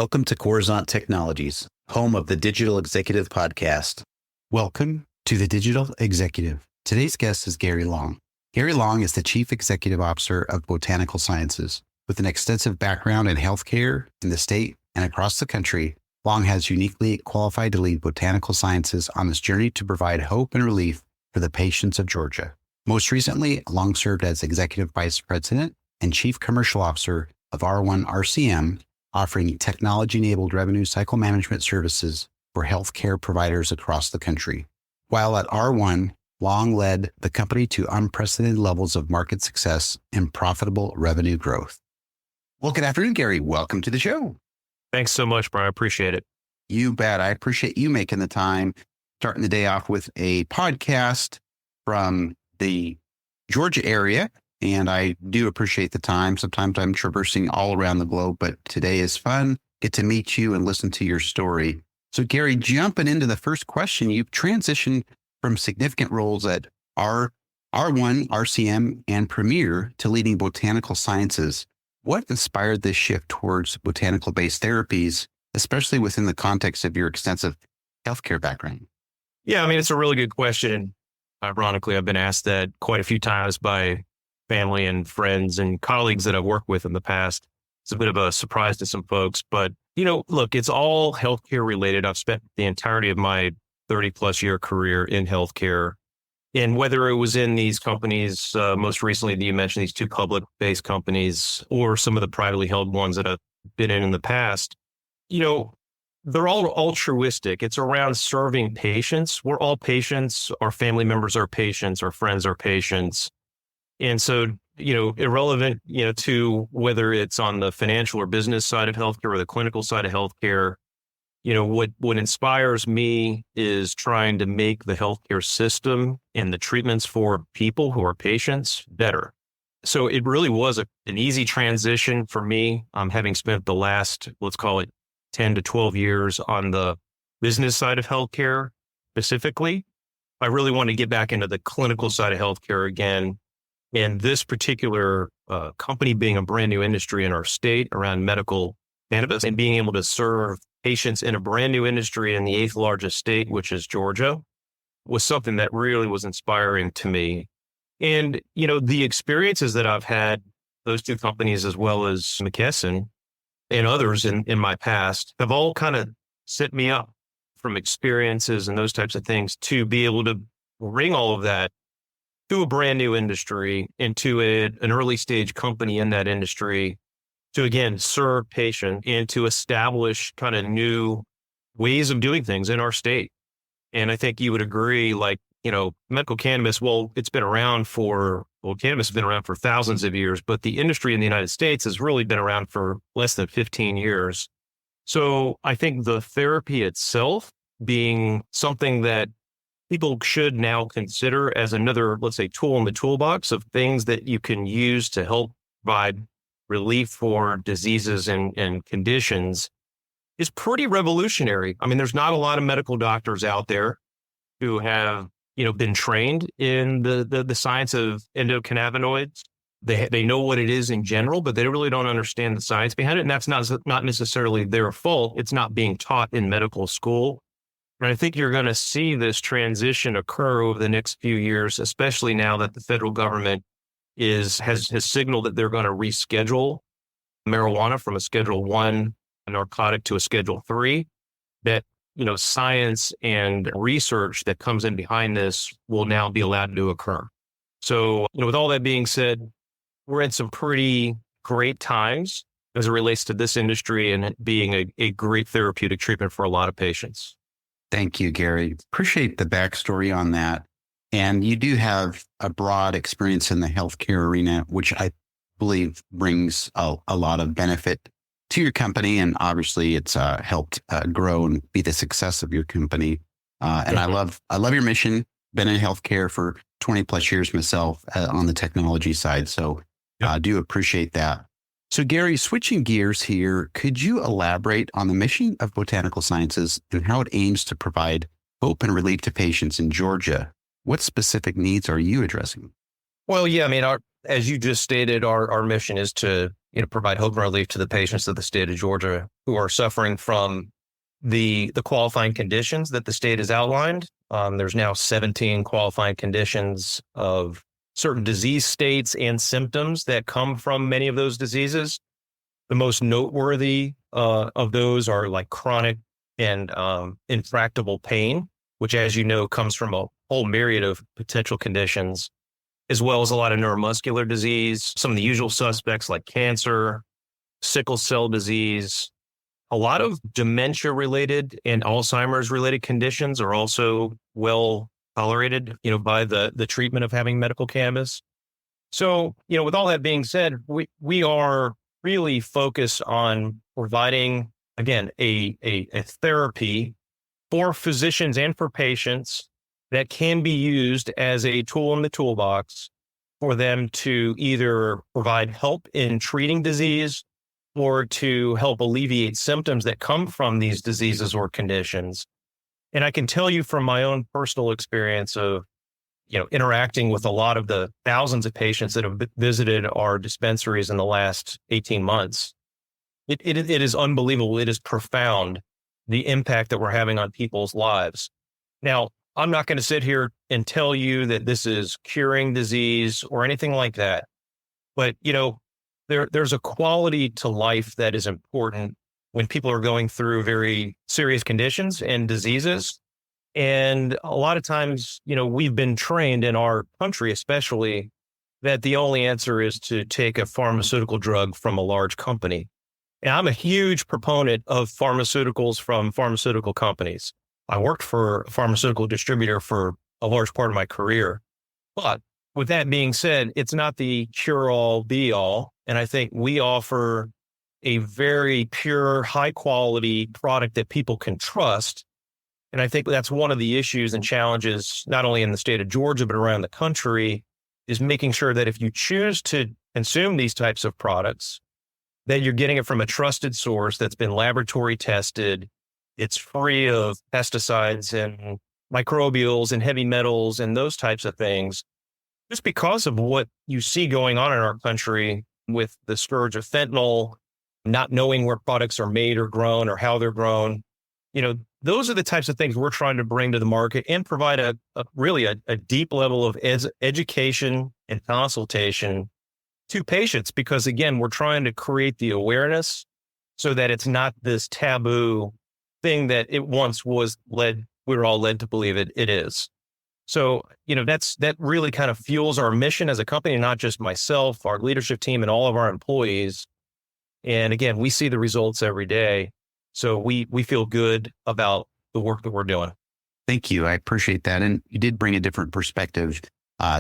Welcome to Coruzant Technologies, home of the Digital Executive Podcast. Welcome to the Digital Executive. Today's guest is Gary Long. Gary Long is the Chief Executive Officer of Botanical Sciences. With an extensive background in healthcare in the state and across the country, Long has uniquely qualified to lead Botanical Sciences on this journey to provide hope and relief for the patients of Georgia. Most recently, Long served as Executive Vice President and Chief Commercial Officer of R1 RCM, offering technology-enabled revenue cycle management services for healthcare providers across the country. While at R1, Long led the company to unprecedented levels of market success and profitable revenue growth. Well, good afternoon, Gary. Welcome to the show. Thanks so much, Brian. I appreciate it. You bet. I appreciate you making the time, starting the day off with a podcast from the Georgia area. And I do appreciate the time. Sometimes I'm traversing all around the globe, but today is fun. Get to meet you and listen to your story. So Gary, jumping into the first question, you've transitioned from significant roles at R1, RCM, and Premier to leading Botanical Sciences. What inspired this shift towards botanical-based therapies, especially within the context of your extensive healthcare background? Yeah, it's a really good question. Ironically, I've been asked that quite a few times by family and friends and colleagues that I've worked with in the past. It's a bit of a surprise to some folks, but look, it's all healthcare related. I've spent the entirety of my 30 plus year career in healthcare. And whether it was in these companies, most recently that you mentioned, these two public based companies, or some of the privately held ones that I've been in the past, they're all altruistic. It's around serving patients. We're all patients. Our family members are patients. Our friends are patients. And so, irrelevant, to whether it's on the financial or business side of healthcare or the clinical side of healthcare, what inspires me is trying to make the healthcare system and the treatments for people who are patients better. So it really was an easy transition for me, having spent the last, let's call it 10 to 12 years on the business side of healthcare specifically. I really want to get back into the clinical side of healthcare again. And this particular company being a brand new industry in our state around medical cannabis and being able to serve patients in a brand new industry in the 8th largest state, which is Georgia, was something that really was inspiring to me. And, the experiences that I've had, those two companies, as well as McKesson and others in my past, have all kind of set me up from experiences and those types of things to be able to bring all of that to a brand new industry, into an early stage company in that industry, to again serve patients and to establish kind of new ways of doing things in our state. And I think you would agree, medical cannabis, cannabis has been around for thousands of years, but the industry in the United States has really been around for less than 15 years. So I think the therapy itself being something that people should now consider as another, let's say, tool in the toolbox of things that you can use to help provide relief for diseases and conditions is pretty revolutionary. There's not a lot of medical doctors out there who have, been trained in the science of endocannabinoids. They know what it is in general, but they really don't understand the science behind it. And that's not necessarily their fault. It's not being taught in medical school. And I think you're going to see this transition occur over the next few years, especially now that the federal government has signaled that they're going to reschedule marijuana from a Schedule 1 narcotic to a Schedule 3, that, science and research that comes in behind this will now be allowed to occur. So, with all that being said, we're in some pretty great times as it relates to this industry and it being a great therapeutic treatment for a lot of patients. Thank you, Gary. Appreciate the backstory on that. And you do have a broad experience in the healthcare arena, which I believe brings a lot of benefit to your company. And obviously it's helped grow and be the success of your company. And I love your mission. Been in healthcare for 20 plus years myself on the technology side. So I do appreciate that. So Gary, switching gears here, could you elaborate on the mission of Botanical Sciences and how it aims to provide hope and relief to patients in Georgia? What specific needs are you addressing? Well, yeah, as you just stated, our mission is to provide hope and relief to the patients of the state of Georgia who are suffering from the qualifying conditions that the state has outlined. There's now 17 qualifying conditions of certain disease states and symptoms that come from many of those diseases. The most noteworthy of those are like chronic and intractable pain, which, as you know, comes from a whole myriad of potential conditions, as well as a lot of neuromuscular disease, some of the usual suspects like cancer, sickle cell disease. A lot of dementia-related and Alzheimer's-related conditions are also well tolerated, by the treatment of having medical cannabis. So, with all that being said, we are really focused on providing, again, a therapy for physicians and for patients that can be used as a tool in the toolbox for them to either provide help in treating disease or to help alleviate symptoms that come from these diseases or conditions. And I can tell you from my own personal experience of, interacting with a lot of the thousands of patients that have visited our dispensaries in the last 18 months, it is unbelievable. It is profound, the impact that we're having on people's lives. Now, I'm not going to sit here and tell you that this is curing disease or anything like that. But, there's a quality to life that is important when people are going through very serious conditions and diseases. And a lot of times, we've been trained in our country, especially, that the only answer is to take a pharmaceutical drug from a large company. And I'm a huge proponent of pharmaceuticals from pharmaceutical companies. I worked for a pharmaceutical distributor for a large part of my career. But with that being said, it's not the cure-all, be-all. And I think we offer a very pure, high-quality product that people can trust. And I think that's one of the issues and challenges, not only in the state of Georgia, but around the country, is making sure that if you choose to consume these types of products, that you're getting it from a trusted source that's been laboratory tested. It's free of pesticides and microbials and heavy metals and those types of things. Just because of what you see going on in our country with the scourge of fentanyl, not knowing where products are made or grown or how they're grown, those are the types of things we're trying to bring to the market and provide a deep level of education and consultation to patients. Because again, we're trying to create the awareness so that it's not this taboo thing that it once was we were all led to believe it is. So, that really kind of fuels our mission as a company, not just myself, our leadership team, and all of our employees. And again, we see the results every day. So we feel good about the work that we're doing. Thank you. I appreciate that. And you did bring a different perspective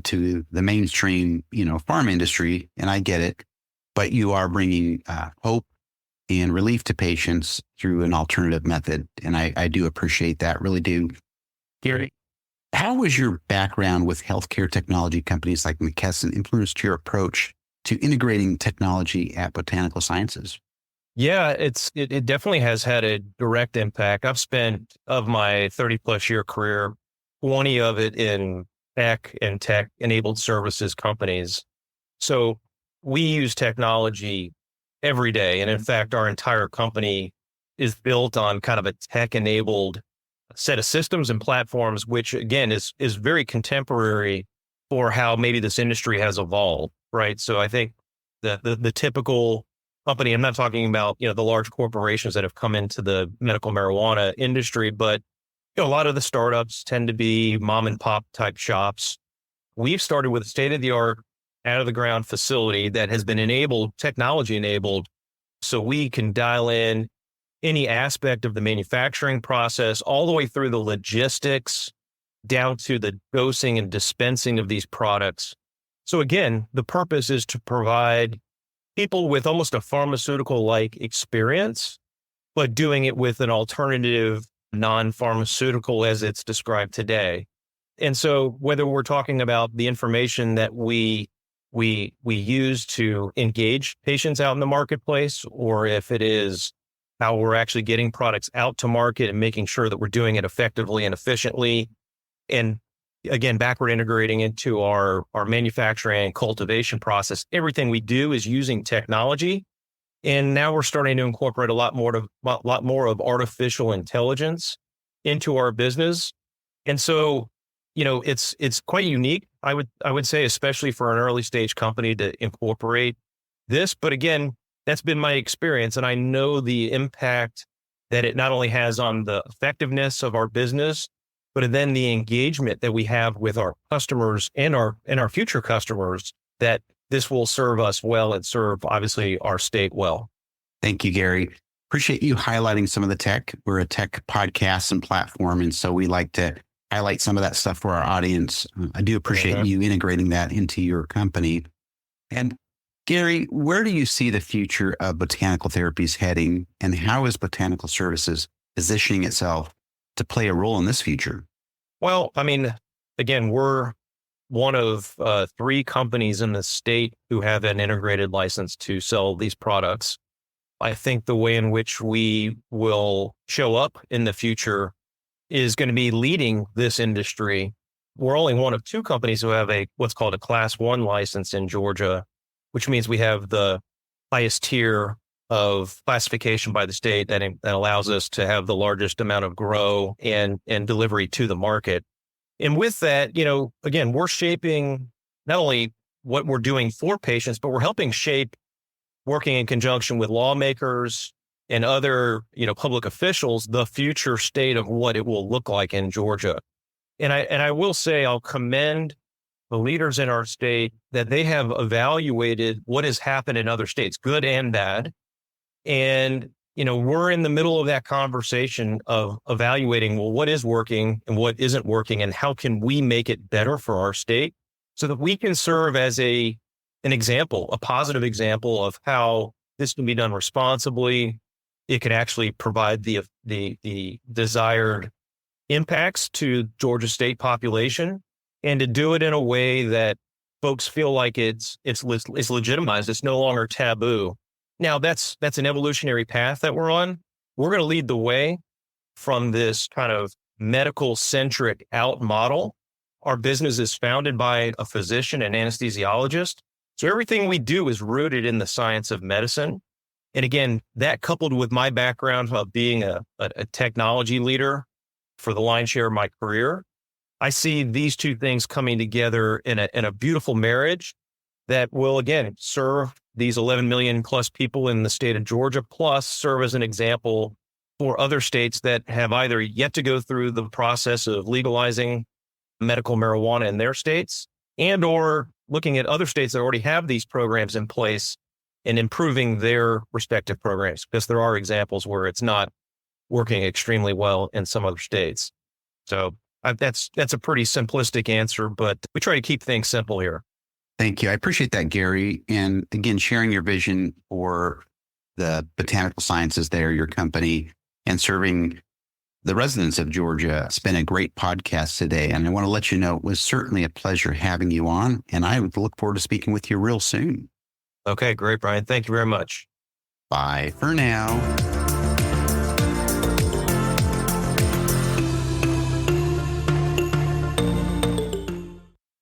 to the mainstream, farm industry, and I get it. But you are bringing hope and relief to patients through an alternative method. And I do appreciate that, really do. Gary, how was your background with healthcare technology companies like McKesson influenced your approach to integrating technology at Botanical Sciences? Yeah, it definitely has had a direct impact. I've spent, of my 30 plus year career, 20 of it in tech and tech enabled services companies. So we use technology every day. And in fact, our entire company is built on kind of a tech enabled set of systems and platforms, which again is very contemporary for how maybe this industry has evolved, right? So I think the typical company, I'm not talking about, the large corporations that have come into the medical marijuana industry, but a lot of the startups tend to be mom and pop type shops. We've started with a state-of-the-art, out-of-the-ground facility that has been technology enabled, so we can dial in any aspect of the manufacturing process, all the way through the logistics, down to the dosing and dispensing of these products. So again, the purpose is to provide people with almost a pharmaceutical-like experience, but doing it with an alternative, non-pharmaceutical as it's described today. And so whether we're talking about the information that we use to engage patients out in the marketplace, or if it is how we're actually getting products out to market and making sure that we're doing it effectively and efficiently. And again, backward integrating into our manufacturing and cultivation process. Everything we do is using technology. And now we're starting to incorporate a lot more of artificial intelligence into our business. And so, it's quite unique, I would say, especially for an early stage company to incorporate this. But again, that's been my experience. And I know the impact that it not only has on the effectiveness of our business, but then the engagement that we have with our customers and our future customers, that this will serve us well and serve, obviously, our state well. Thank you, Gary. Appreciate you highlighting some of the tech. We're a tech podcast and platform, and so we like to highlight some of that stuff for our audience. I do appreciate you integrating that into your company. And Gary, where do you see the future of botanical therapies heading, and how is Botanical Services positioning itself to play a role in this future? Well, I mean, again, we're one of 3 companies in the state who have an integrated license to sell these products. I think the way in which we will show up in the future is going to be leading this industry. We're only one of 2 companies who have what's called a Class 1 license in Georgia, which means we have the highest tier of classification by the state that allows us to have the largest amount of grow and delivery to the market. And with that, again, we're shaping not only what we're doing for patients, but we're helping shape, working in conjunction with lawmakers and other, public officials, the future state of what it will look like in Georgia. And I will say, I'll commend the leaders in our state that they have evaluated what has happened in other states, good and bad. And, we're in the middle of that conversation of evaluating, well, what is working and what isn't working, and how can we make it better for our state so that we can serve as an example, a positive example of how this can be done responsibly. It can actually provide the desired impacts to Georgia state population, and to do it in a way that folks feel like it's legitimized. It's no longer taboo. Now, that's an evolutionary path that we're on. We're going to lead the way from this kind of medical-centric out model. Our business is founded by a physician and anesthesiologist. So everything we do is rooted in the science of medicine. And again, that coupled with my background of being a technology leader for the lion's share of my career, I see these 2 things coming together in a beautiful marriage that will, again, serve these 11 million plus people in the state of Georgia, plus serve as an example for other states that have either yet to go through the process of legalizing medical marijuana in their states, and or looking at other states that already have these programs in place and improving their respective programs, because there are examples where it's not working extremely well in some other states. So that's a pretty simplistic answer, but we try to keep things simple here. Thank you. I appreciate that, Gary. And again, sharing your vision for the Botanical Sciences there, your company, and serving the residents of Georgia. It's been a great podcast today. And I want to let you know, it was certainly a pleasure having you on. And I would look forward to speaking with you real soon. Okay, great, Brian. Thank you very much. Bye for now.